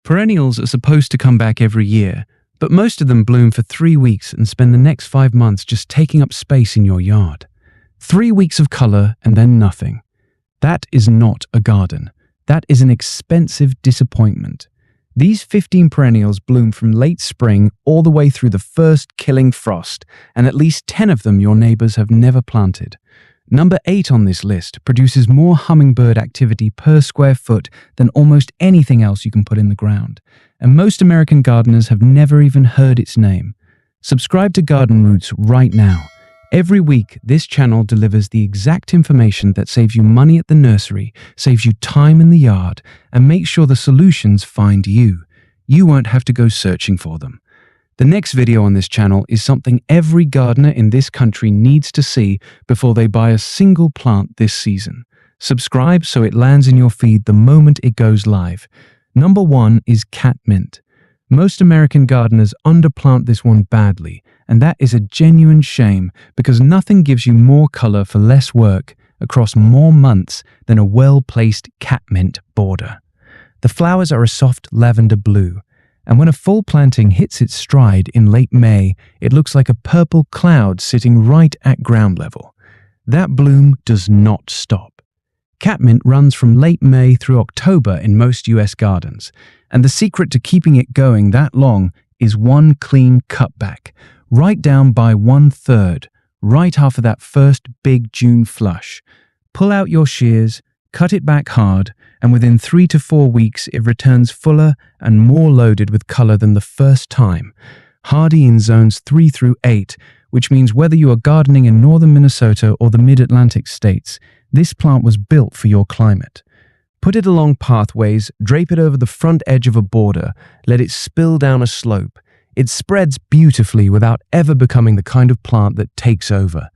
Perennials are supposed to come back every year, but most of them bloom for 3 weeks and spend the next 5 months just taking up space in your yard. 3 weeks of color and then nothing. That is not a garden. That is an expensive disappointment. These 15 perennials bloom from late spring all the way through the first killing frost, and at least 10 of them your neighbors have never planted. Number 8 on this list produces more hummingbird activity per square foot than almost anything else you can put in the ground, and most American gardeners have never even heard its name. Subscribe to Garden Roots right now. Every week, this channel delivers the exact information that saves you money at the nursery, saves you time in the yard, and makes sure the solutions find you. You won't have to go searching for them. The next video on this channel is something every gardener in this country needs to see before they buy a single plant this season. Subscribe so it lands in your feed the moment it goes live. Number 1 is Catmint. Most American gardeners underplant this one badly, and that is a genuine shame because nothing gives you more color for less work across more months than a well-placed catmint border. The flowers are a soft lavender blue, and when a full planting hits its stride in late May, it looks like a purple cloud sitting right at ground level. That bloom does not stop. Catmint runs from late May through October in most US gardens, and the secret to keeping it going that long is one clean cutback, right down by 1/3, right after that first big June flush. Pull out your shears, cut it back hard, and within 3 to 4 weeks it returns fuller and more loaded with color than the first time. Hardy in zones 3 through 8, which means whether you are gardening in northern Minnesota or the mid-Atlantic states, this plant was built for your climate. Put it along pathways, drape it over the front edge of a border, let it spill down a slope. It spreads beautifully without ever becoming the kind of plant that takes over.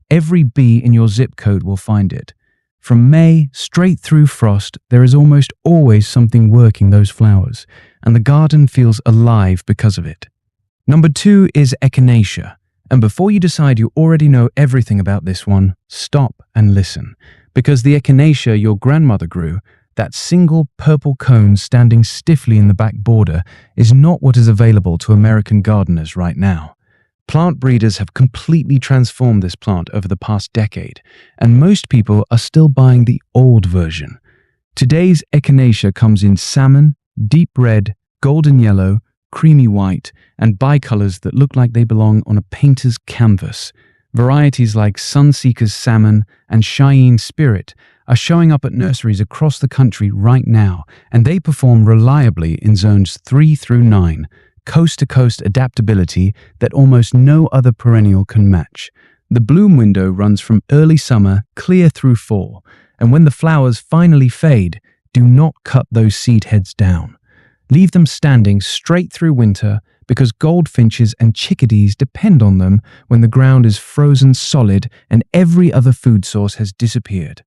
Every bee in your zip code will find it. From May straight through frost, there is almost always something working those flowers, and the garden feels alive because of it. Number 2 is Echinacea, and before you decide you already know everything about this one, stop and listen, because the Echinacea your grandmother grew, that single purple cone standing stiffly in the back border, is not what is available to American gardeners right now. Plant breeders have completely transformed this plant over the past decade, and most people are still buying the old version. Today's Echinacea comes in salmon, deep red, golden yellow, creamy white, and bicolors that look like they belong on a painter's canvas. Varieties like Sunseeker's Salmon and Cheyenne Spirit are showing up at nurseries across the country right now, and they perform reliably in zones 3 through 9, coast-to-coast adaptability that almost no other perennial can match. The bloom window runs from early summer clear through fall, and when the flowers finally fade, do not cut those seed heads down. Leave them standing straight through winter because goldfinches and chickadees depend on them when the ground is frozen solid and every other food source has disappeared.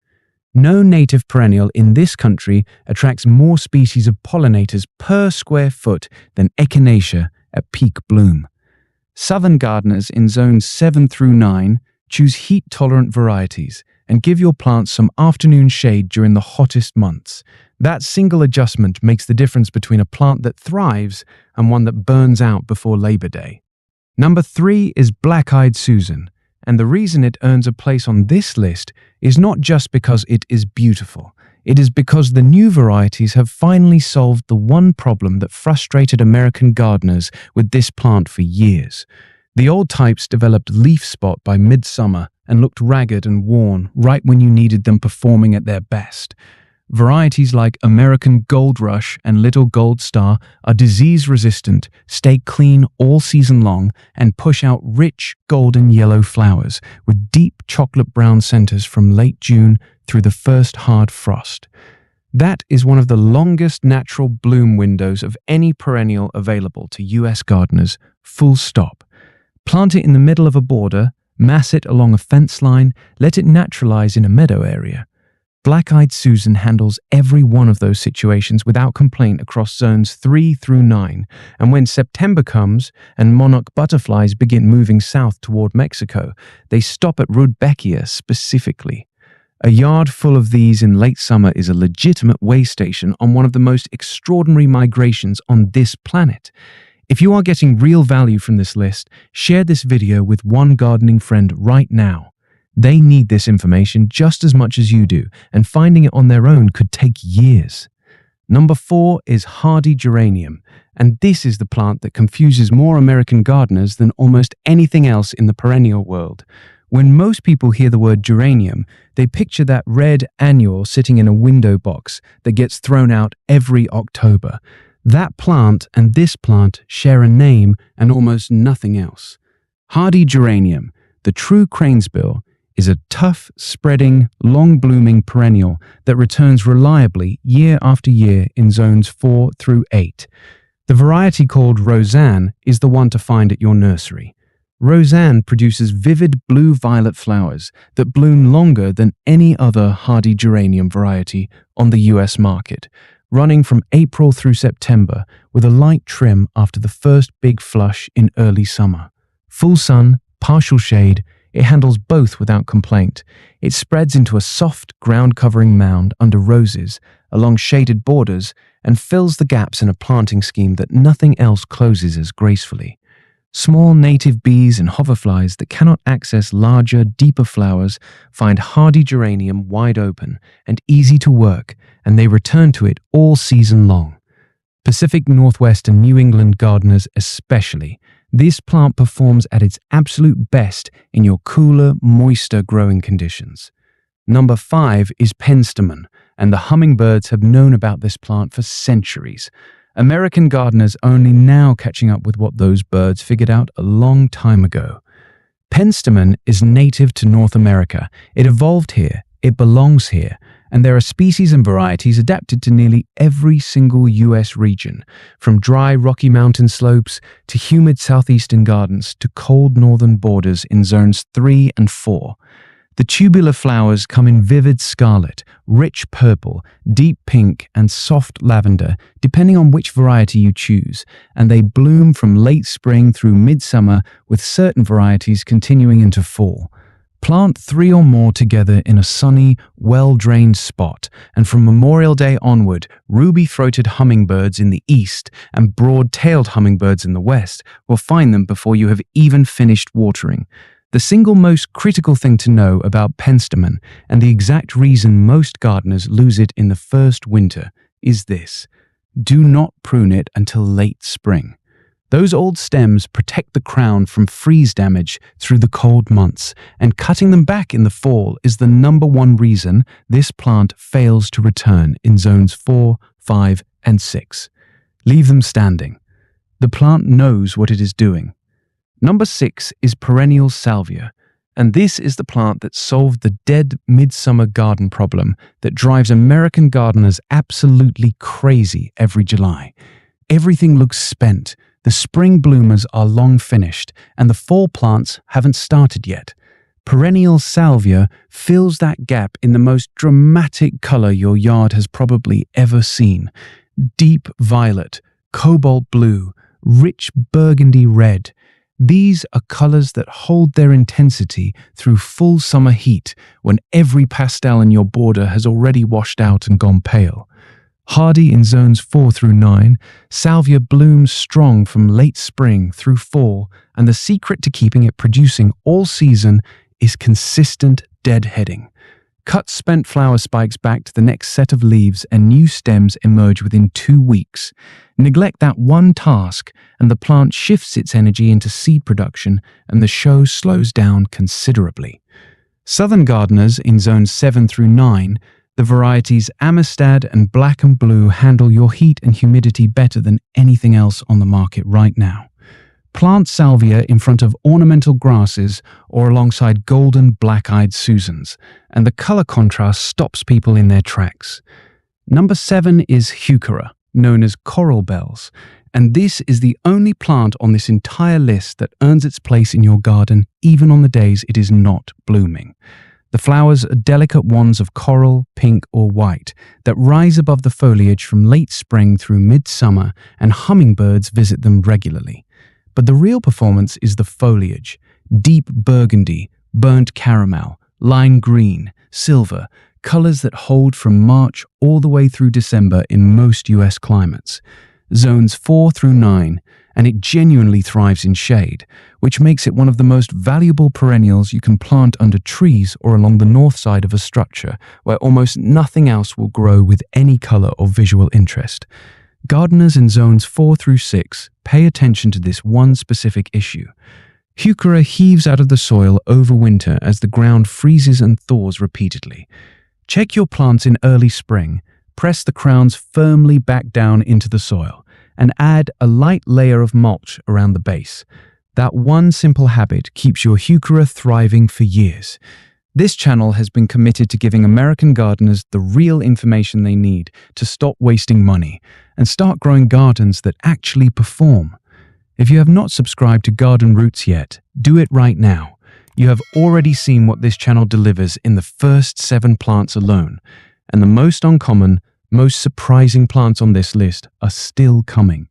No native perennial in this country attracts more species of pollinators per square foot than Echinacea at peak bloom. Southern gardeners in zones 7 through 9 choose heat-tolerant varieties and give your plants some afternoon shade during the hottest months. That single adjustment makes the difference between a plant that thrives and one that burns out before Labor Day. Number 3 is Black-Eyed Susan, and the reason it earns a place on this list is not just because it is beautiful. It is because the new varieties have finally solved the one problem that frustrated American gardeners with this plant for years. The old types developed leaf spot by midsummer and looked ragged and worn right when you needed them performing at their best. Varieties like American Gold Rush and Little Gold Star are disease-resistant, stay clean all season long, and push out rich golden yellow flowers with deep chocolate brown centers from late June through the first hard frost. That is one of the longest natural bloom windows of any perennial available to US gardeners, full stop. Plant it in the middle of a border, mass it along a fence line, let it naturalize in a meadow area. Black-Eyed Susan handles every one of those situations without complaint across zones 3 through 9, and when September comes and monarch butterflies begin moving south toward Mexico, they stop at Rudbeckia specifically. A yard full of these in late summer is a legitimate way station on one of the most extraordinary migrations on this planet. If you are getting real value from this list, share this video with one gardening friend right now. They need this information just as much as you do, and finding it on their own could take years. Number 4 is hardy geranium, and this is the plant that confuses more American gardeners than almost anything else in the perennial world. When most people hear the word geranium, they picture that red annual sitting in a window box that gets thrown out every October. That plant and this plant share a name and almost nothing else. Hardy geranium, the true cranesbill, is a tough, spreading, long-blooming perennial that returns reliably year after year in zones 4 through 8. The variety called Roseanne is the one to find at your nursery. Roseanne produces vivid blue-violet flowers that bloom longer than any other hardy geranium variety on the US market, running from April through September with a light trim after the first big flush in early summer. Full sun, partial shade, it handles both without complaint. It spreads into a soft, ground-covering mound under roses, along shaded borders, and fills the gaps in a planting scheme that nothing else closes as gracefully. Small native bees and hoverflies that cannot access larger, deeper flowers find hardy geranium wide open and easy to work, and they return to it all season long. Pacific Northwest and New England gardeners especially, this plant performs at its absolute best in your cooler, moister growing conditions. Number 5 is Penstemon, and the hummingbirds have known about this plant for centuries. American gardeners only now catching up with what those birds figured out a long time ago. Penstemon is native to North America. It evolved here, it belongs here, and there are species and varieties adapted to nearly every single US region, from dry Rocky Mountain slopes to humid southeastern gardens to cold northern borders in zones 3 and 4. The tubular flowers come in vivid scarlet, rich purple, deep pink, and soft lavender, depending on which variety you choose, and they bloom from late spring through midsummer, with certain varieties continuing into fall. Plant 3 or more together in a sunny, well-drained spot, and from Memorial Day onward, ruby-throated hummingbirds in the east and broad-tailed hummingbirds in the west will find them before you have even finished watering. The single most critical thing to know about Penstemon, and the exact reason most gardeners lose it in the first winter, is this: do not prune it until late spring. Those old stems protect the crown from freeze damage through the cold months, and cutting them back in the fall is the number one reason this plant fails to return in zones 4, 5, and 6. Leave them standing. The plant knows what it is doing. Number 6 is Perennial Salvia, and this is the plant that solved the dead midsummer garden problem that drives American gardeners absolutely crazy every July. Everything looks spent, the spring bloomers are long finished, and the fall plants haven't started yet. Perennial Salvia fills that gap in the most dramatic color your yard has probably ever seen. Deep violet, cobalt blue, rich burgundy red. These are colors that hold their intensity through full summer heat when every pastel in your border has already washed out and gone pale. Hardy in zones 4 through 9, Salvia blooms strong from late spring through fall, and the secret to keeping it producing all season is consistent deadheading. Cut spent flower spikes back to the next set of leaves and new stems emerge within 2 weeks. Neglect that one task and the plant shifts its energy into seed production and the show slows down considerably. Southern gardeners in zones 7 through 9, the varieties Amistad and Black and Blue handle your heat and humidity better than anything else on the market right now. Plant Salvia in front of ornamental grasses or alongside golden black-eyed Susans, and the color contrast stops people in their tracks. Number 7 is Heuchera, known as coral bells, and this is the only plant on this entire list that earns its place in your garden even on the days it is not blooming. The flowers are delicate wands of coral, pink, or white that rise above the foliage from late spring through midsummer, and hummingbirds visit them regularly. But the real performance is the foliage: deep burgundy, burnt caramel, lime green, silver, colors that hold from March all the way through December in most US climates. Zones 4 through 9, and it genuinely thrives in shade, which makes it one of the most valuable perennials you can plant under trees or along the north side of a structure, where almost nothing else will grow with any color or visual interest. Gardeners in zones 4 through 6 pay attention to this one specific issue. Heuchera heaves out of the soil over winter as the ground freezes and thaws repeatedly. Check your plants in early spring, press the crowns firmly back down into the soil, and add a light layer of mulch around the base. That one simple habit keeps your Heuchera thriving for years. This channel has been committed to giving American gardeners the real information they need to stop wasting money and start growing gardens that actually perform. If you have not subscribed to Garden Roots yet, do it right now. You have already seen what this channel delivers in the first 7 plants alone, and the most uncommon, most surprising plants on this list are still coming.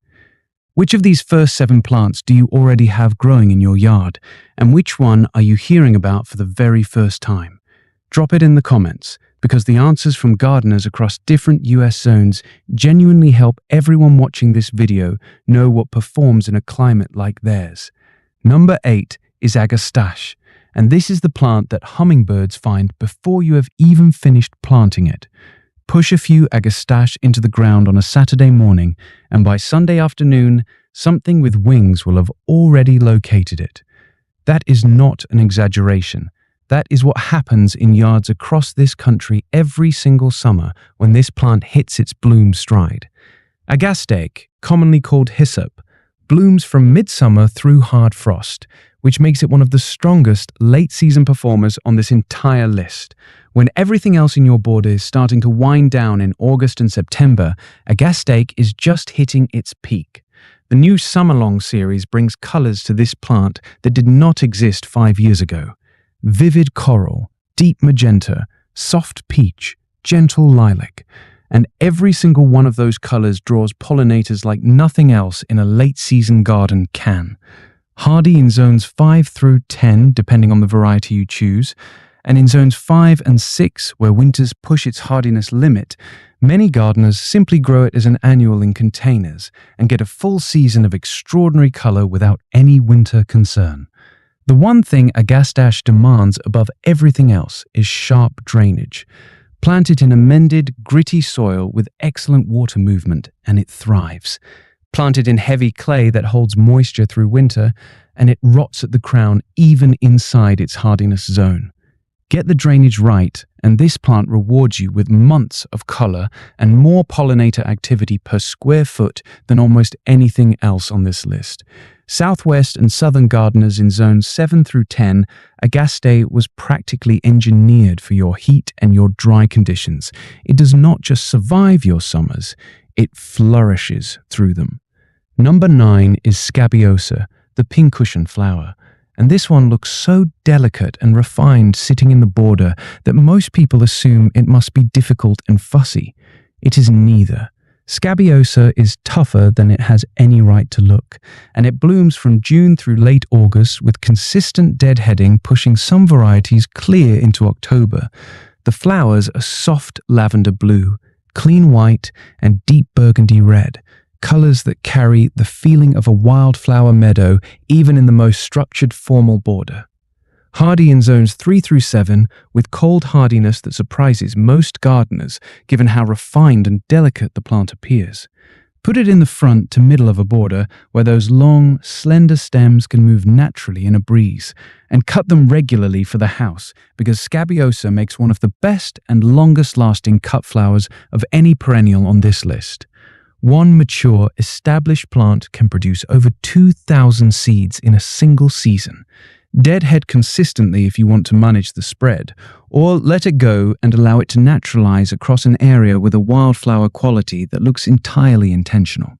Which of these first 7 plants do you already have growing in your yard, and which one are you hearing about for the very first time? Drop it in the comments, because the answers from gardeners across different US zones genuinely help everyone watching this video know what performs in a climate like theirs. Number 8 is Agastache, and this is the plant that hummingbirds find before you have even finished planting it. Push a few Agastache into the ground on a Saturday morning, and by Sunday afternoon, something with wings will have already located it. That is not an exaggeration. That is what happens in yards across this country every single summer when this plant hits its bloom stride. Agastache, commonly called hyssop, blooms from midsummer through hard frost, which makes it one of the strongest late-season performers on this entire list. When everything else in your border is starting to wind down in August and September, Agastache is just hitting its peak. The new Summer-Long series brings colors to this plant that did not exist 5 years ago. Vivid coral, deep magenta, soft peach, gentle lilac. And every single one of those colors draws pollinators like nothing else in a late-season garden can. Hardy in zones 5 through 10, depending on the variety you choose, and in zones 5 and 6, where winters push its hardiness limit, many gardeners simply grow it as an annual in containers and get a full season of extraordinary color without any winter concern. The one thing Agastache demands above everything else is sharp drainage. Plant it in amended, gritty soil with excellent water movement, and it thrives. Plant it in heavy clay that holds moisture through winter, and it rots at the crown even inside its hardiness zone. Get the drainage right, and this plant rewards you with months of color and more pollinator activity per square foot than almost anything else on this list. Southwest and southern gardeners in zones 7 through 10, Agastache was practically engineered for your heat and your dry conditions. It does not just survive your summers, it flourishes through them. Number 9 is Scabiosa, the pincushion flower. And this one looks so delicate and refined sitting in the border that most people assume it must be difficult and fussy. It is neither. Scabiosa is tougher than it has any right to look, and it blooms from June through late August with consistent deadheading pushing some varieties clear into October. The flowers are soft lavender blue, clean white, and deep burgundy red, colors that carry the feeling of a wildflower meadow even in the most structured formal border. Hardy in zones 3 through 7, with cold hardiness that surprises most gardeners given how refined and delicate the plant appears. Put it in the front to middle of a border where those long, slender stems can move naturally in a breeze, and cut them regularly for the house because Scabiosa makes one of the best and longest-lasting cut flowers of any perennial on this list. One mature, established plant can produce over 2,000 seeds in a single season. Deadhead consistently if you want to manage the spread, or let it go and allow it to naturalize across an area with a wildflower quality that looks entirely intentional.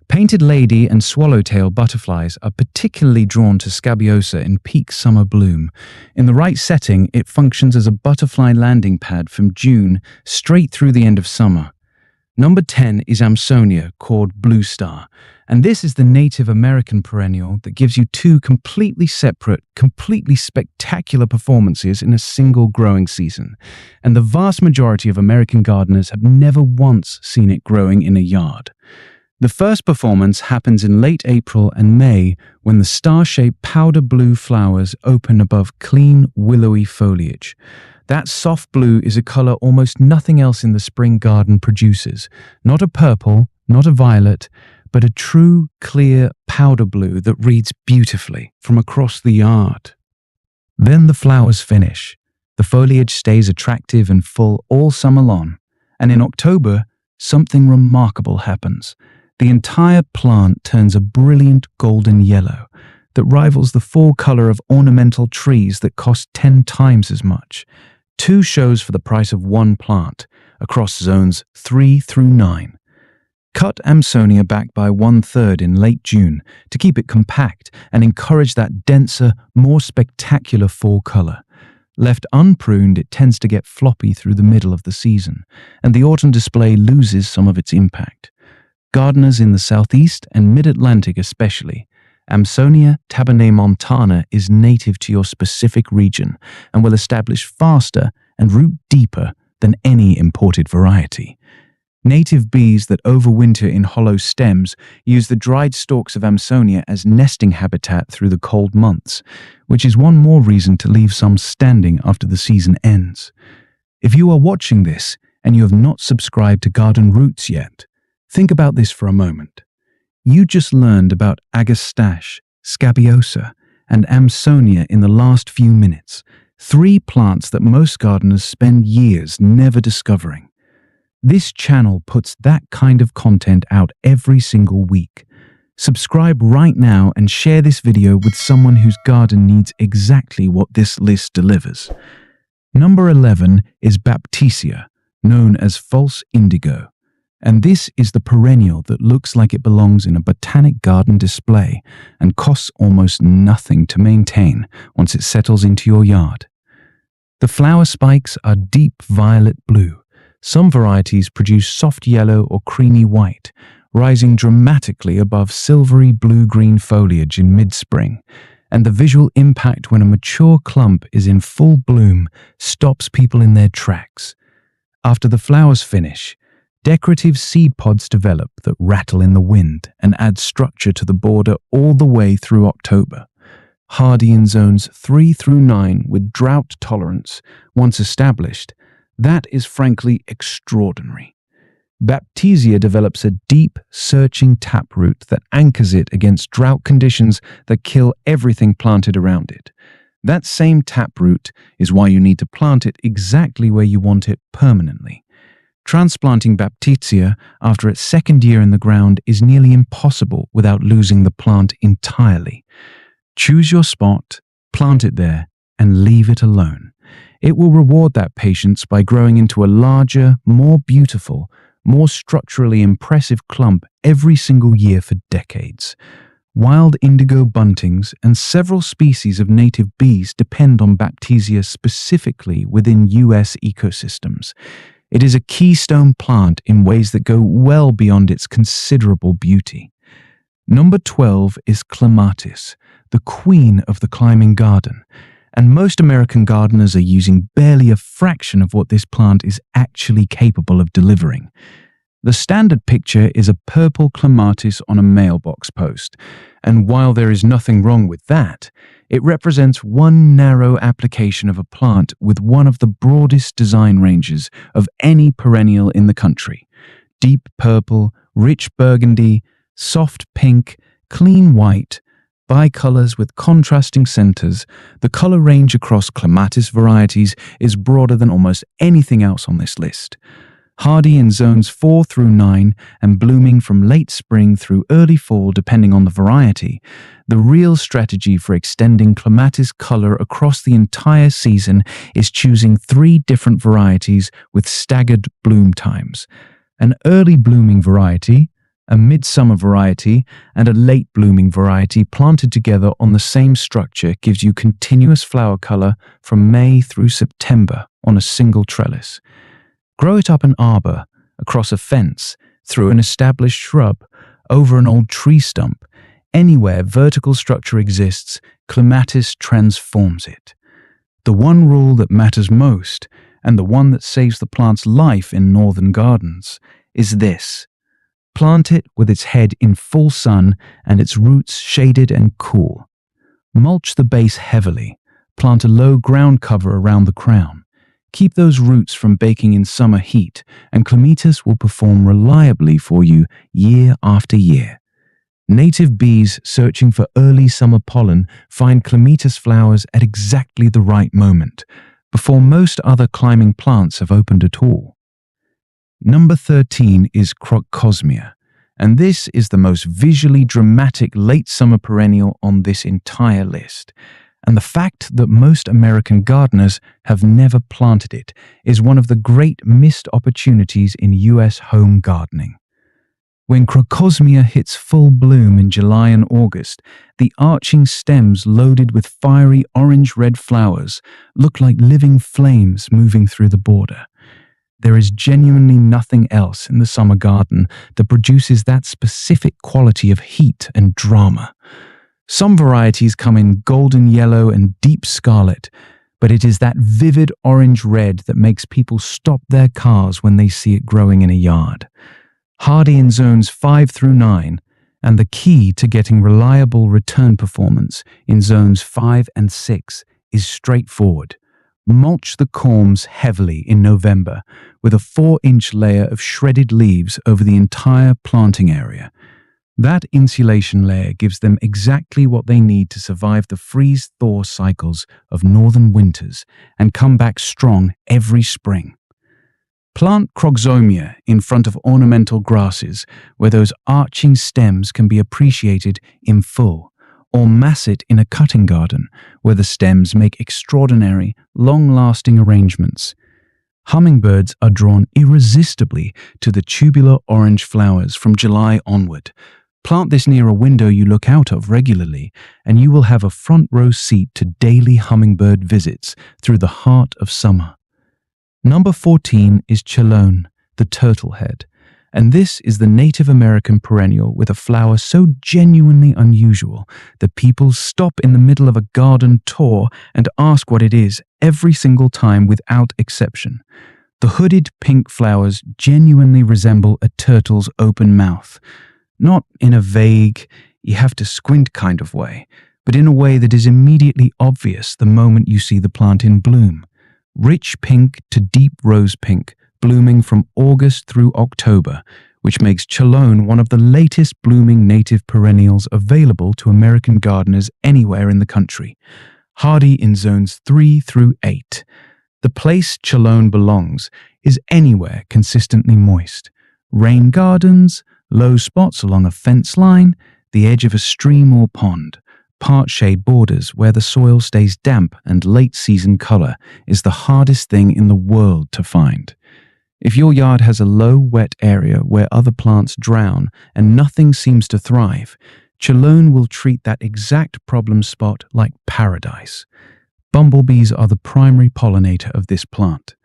Painted lady and swallowtail butterflies are particularly drawn to Scabiosa in peak summer bloom. In the right setting, it functions as a butterfly landing pad from June straight through the end of summer. Number 10 is Amsonia, called Blue Star, and this is the Native American perennial that gives you two completely separate, completely spectacular performances in a single growing season. And the vast majority of American gardeners have never once seen it growing in a yard. The first performance happens in late April and May when the star-shaped powder blue flowers open above clean, willowy foliage. That soft blue is a color almost nothing else in the spring garden produces. Not a purple, not a violet, but a true, clear powder blue that reads beautifully from across the yard. Then the flowers finish. The foliage stays attractive and full all summer long. And in October, something remarkable happens. The entire plant turns a brilliant golden yellow that rivals the full color of ornamental trees that cost 10 times as much. 2 shows for the price of 1 plant across zones 3 through 9. Cut Amsonia back by 1/3 in late June to keep it compact and encourage that denser, more spectacular fall color. Left unpruned, it tends to get floppy through the middle of the season, and the autumn display loses some of its impact. Gardeners in the southeast and mid-Atlantic especially, Amsonia tabernaemontana is native to your specific region and will establish faster and root deeper than any imported variety. Native bees that overwinter in hollow stems use the dried stalks of Amsonia as nesting habitat through the cold months, which is one more reason to leave some standing after the season ends. If you are watching this and you have not subscribed to Garden Roots yet, think about this for a moment. You just learned about Agastache, Scabiosa, and Amsonia in the last few minutes, 3 plants that most gardeners spend years never discovering. This channel puts that kind of content out every single week. Subscribe right now and share this video with someone whose garden needs exactly what this list delivers. Number 11 is Baptisia, known as false indigo. And this is the perennial that looks like it belongs in a botanic garden display and costs almost nothing to maintain once it settles into your yard. The flower spikes are deep violet blue. Some varieties produce soft yellow or creamy white, rising dramatically above silvery blue-green foliage in mid-spring. And the visual impact when a mature clump is in full bloom stops people in their tracks. After the flowers finish, decorative seed pods develop that rattle in the wind and add structure to the border all the way through October. Hardy in zones 3 through 9 with drought tolerance, once established, that is frankly extraordinary. Baptisia develops a deep, searching taproot that anchors it against drought conditions that kill everything planted around it. That same taproot is why you need to plant it exactly where you want it permanently. Transplanting Baptisia after its second year in the ground is nearly impossible without losing the plant entirely. Choose your spot, plant it there, and leave it alone. It will reward that patience by growing into a larger, more beautiful, more structurally impressive clump every single year for decades. Wild indigo buntings and several species of native bees depend on Baptisia specifically within U.S. ecosystems. It is a keystone plant in ways that go well beyond its considerable beauty. Number 12 is Clematis, the queen of the climbing garden, and most American gardeners are using barely a fraction of what this plant is actually capable of delivering. The standard picture is a purple clematis on a mailbox post, and while there is nothing wrong with that, it represents one narrow application of a plant with one of the broadest design ranges of any perennial in the country. Deep purple, rich burgundy, soft pink, clean white, bicolors with contrasting centers, the color range across clematis varieties is broader than almost anything else on this list. Hardy in zones 4 through 9 and blooming from late spring through early fall depending on the variety, the real strategy for extending clematis color across the entire season is choosing 3 different varieties with staggered bloom times. An early blooming variety, a midsummer variety, and a late blooming variety planted together on the same structure gives you continuous flower color from May through September on a single trellis. Grow it up an arbor, across a fence, through an established shrub, over an old tree stump. Anywhere vertical structure exists, Clematis transforms it. The one rule that matters most, and the one that saves the plant's life in northern gardens, is this: plant it with its head in full sun and its roots shaded and cool. Mulch the base heavily. Plant a low ground cover around the crown. Keep those roots from baking in summer heat, and Clematis will perform reliably for you year after year. Native bees searching for early summer pollen find Clematis flowers at exactly the right moment, before most other climbing plants have opened at all. Number 13 is Crocosmia, and this is the most visually dramatic late summer perennial on this entire list. And the fact that most American gardeners have never planted it is one of the great missed opportunities in US home gardening. When Crocosmia hits full bloom in July and August, the arching stems loaded with fiery orange-red flowers look like living flames moving through the border. There is genuinely nothing else in the summer garden that produces that specific quality of heat and drama. Some varieties come in golden yellow and deep scarlet, but it is that vivid orange-red that makes people stop their cars when they see it growing in a yard. Hardy in zones 5 through 9, and the key to getting reliable return performance in zones 5 and 6 is straightforward. Mulch the corms heavily in November with a 4-inch layer of shredded leaves over the entire planting area. That insulation layer gives them exactly what they need to survive the freeze-thaw cycles of northern winters and come back strong every spring. Plant Crocosmia in front of ornamental grasses where those arching stems can be appreciated in full, or mass it in a cutting garden where the stems make extraordinary, long-lasting arrangements. Hummingbirds are drawn irresistibly to the tubular orange flowers from July onward. Plant this near a window you look out of regularly, and you will have a front-row seat to daily hummingbird visits through the heart of summer. Number 14 is Chelone, the turtle head, and this is the Native American perennial with a flower so genuinely unusual that people stop in the middle of a garden tour and ask what it is every single time without exception. The hooded pink flowers genuinely resemble a turtle's open mouth, not in a vague, you have to squint kind of way, but in a way that is immediately obvious the moment you see the plant in bloom. Rich pink to deep rose pink, blooming from August through October, which makes Chelone one of the latest blooming native perennials available to American gardeners anywhere in the country. Hardy in zones 3 through 8. The place Chelone belongs is anywhere consistently moist. Rain gardens, low spots along a fence line, the edge of a stream or pond. Part shade borders where the soil stays damp and late-season color is the hardest thing in the world to find. If your yard has a low, wet area where other plants drown and nothing seems to thrive, Chelone will treat that exact problem spot like paradise. Bumblebees are the primary pollinator of this plant.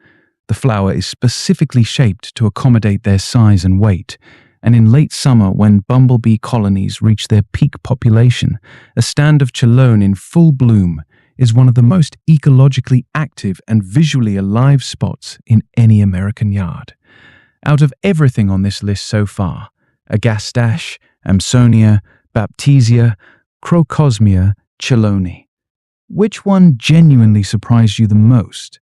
The flower is specifically shaped to accommodate their size and weight, and in late summer when bumblebee colonies reach their peak population, a stand of Chelone in full bloom is one of the most ecologically active and visually alive spots in any American yard. Out of everything on this list so far, Agastache, Amsonia, Baptisia, Crocosmia, Chelone, which one genuinely surprised you the most?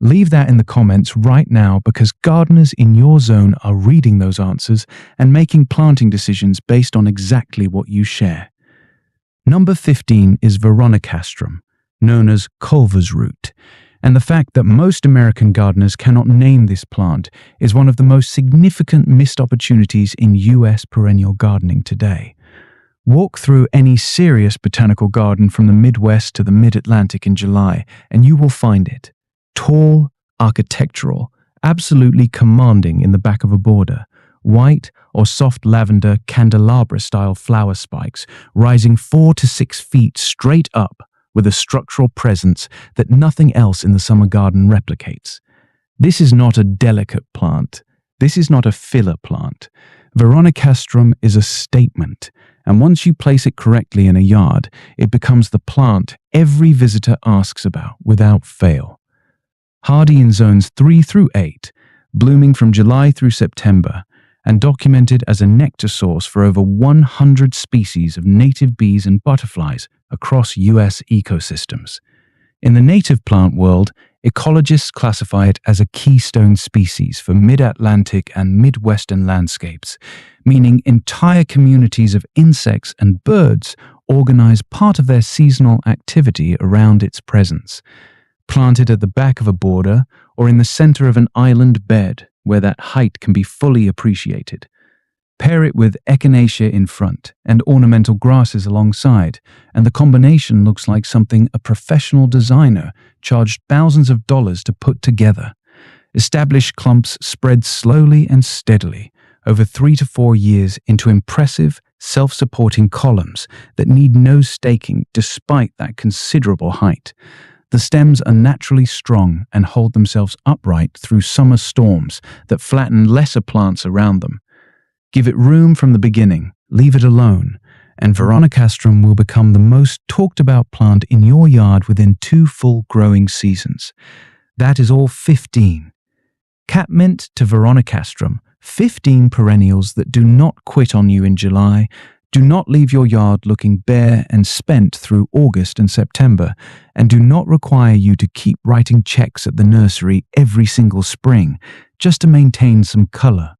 Leave that in the comments right now because gardeners in your zone are reading those answers and making planting decisions based on exactly what you share. Number 15 is Veronicastrum, known as Culver's root, and the fact that most American gardeners cannot name this plant is one of the most significant missed opportunities in US perennial gardening today. Walk through any serious botanical garden from the Midwest to the Mid-Atlantic in July and you will find it. Tall, architectural, absolutely commanding in the back of a border, white or soft lavender candelabra-style flower spikes rising 4 to 6 feet straight up with a structural presence that nothing else in the summer garden replicates. This is not a delicate plant. This is not a filler plant. Veronicastrum is a statement, and once you place it correctly in a yard, it becomes the plant every visitor asks about without fail. Hardy in zones 3 through 8, blooming from July through September, and documented as a nectar source for over 100 species of native bees and butterflies across U.S. ecosystems. In the native plant world, ecologists classify it as a keystone species for mid-Atlantic and Midwestern landscapes, meaning entire communities of insects and birds organize part of their seasonal activity around its presence. Planted at the back of a border or in the center of an island bed where that height can be fully appreciated. Pair it with Echinacea in front and ornamental grasses alongside, and the combination looks like something a professional designer charged thousands of dollars to put together. Established clumps spread slowly and steadily over 3 to 4 years into impressive, self-supporting columns that need no staking despite that considerable height. The stems are naturally strong and hold themselves upright through summer storms that flatten lesser plants around them. Give it room from the beginning, leave it alone, and Veronicastrum will become the most talked about plant in your yard within 2 full growing seasons. That is all 15. Catmint to Veronicastrum, 15 perennials that do not quit on you in July, do not leave your yard looking bare and spent through August and September, and do not require you to keep writing checks at the nursery every single spring just to maintain some color.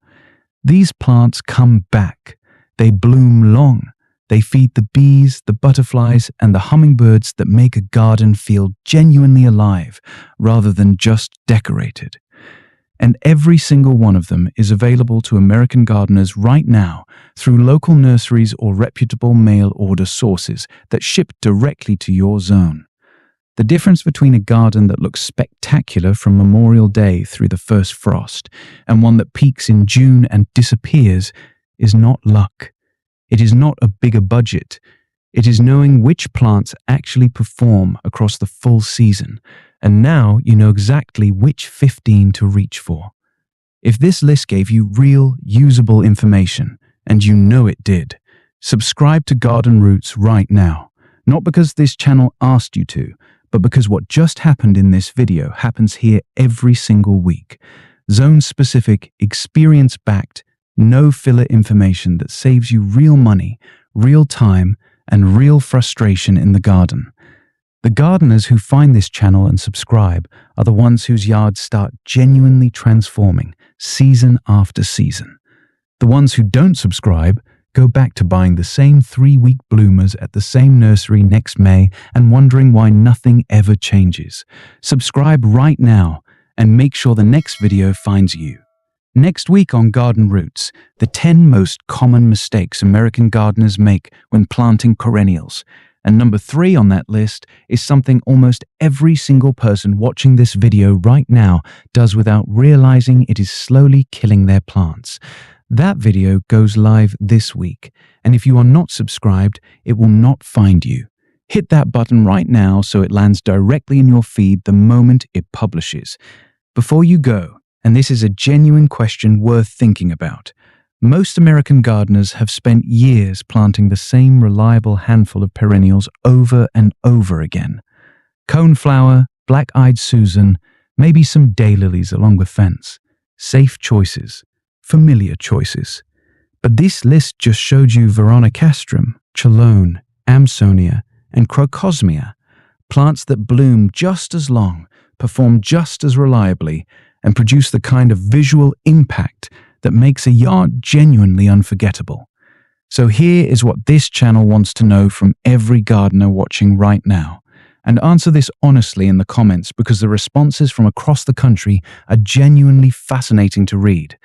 These plants come back. They bloom long. They feed the bees, the butterflies, and the hummingbirds that make a garden feel genuinely alive rather than just decorated. And every single one of them is available to American gardeners right now through local nurseries or reputable mail-order sources that ship directly to your zone. The difference between a garden that looks spectacular from Memorial Day through the first frost and one that peaks in June and disappears is not luck. It is not a bigger budget. It is knowing which plants actually perform across the full season, and now you know exactly which 15 to reach for. If this list gave you real, usable information, and you know it did, subscribe to Garden Roots right now. Not because this channel asked you to, but because what just happened in this video happens here every single week. Zone-specific, experience-backed, no-filler information that saves you real money, real time, and real frustration in the garden. The gardeners who find this channel and subscribe are the ones whose yards start genuinely transforming season after season. The ones who don't subscribe go back to buying the same 3-week bloomers at the same nursery next May and wondering why nothing ever changes. Subscribe right now and make sure the next video finds you. Next week on Garden Roots, the 10 most common mistakes American gardeners make when planting perennials. And number 3 on that list is something almost every single person watching this video right now does without realizing it is slowly killing their plants. That video goes live this week, and if you are not subscribed, it will not find you. Hit that button right now so it lands directly in your feed the moment it publishes. Before you go, and this is a genuine question worth thinking about, most American gardeners have spent years planting the same reliable handful of perennials over and over again. Coneflower, black-eyed Susan, maybe some daylilies along the fence. Safe choices. Familiar choices. But this list just showed you Veronicastrum, Chelone, Amsonia, and Crocosmia, plants that bloom just as long, perform just as reliably, and produce the kind of visual impact that makes a yard genuinely unforgettable. So here is what this channel wants to know from every gardener watching right now. And answer this honestly in the comments because the responses from across the country are genuinely fascinating to read.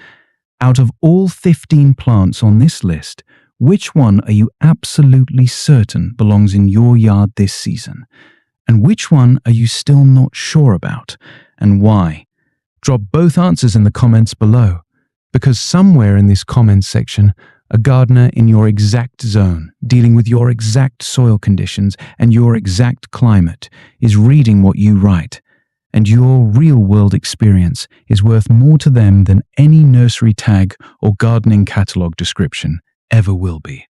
Out of all 15 plants on this list, which one are you absolutely certain belongs in your yard this season? And which one are you still not sure about? And why? Drop both answers in the comments below, because somewhere in this comments section, a gardener in your exact zone, dealing with your exact soil conditions and your exact climate, is reading what you write. and your real-world experience is worth more to them than any nursery tag or gardening catalogue description ever will be.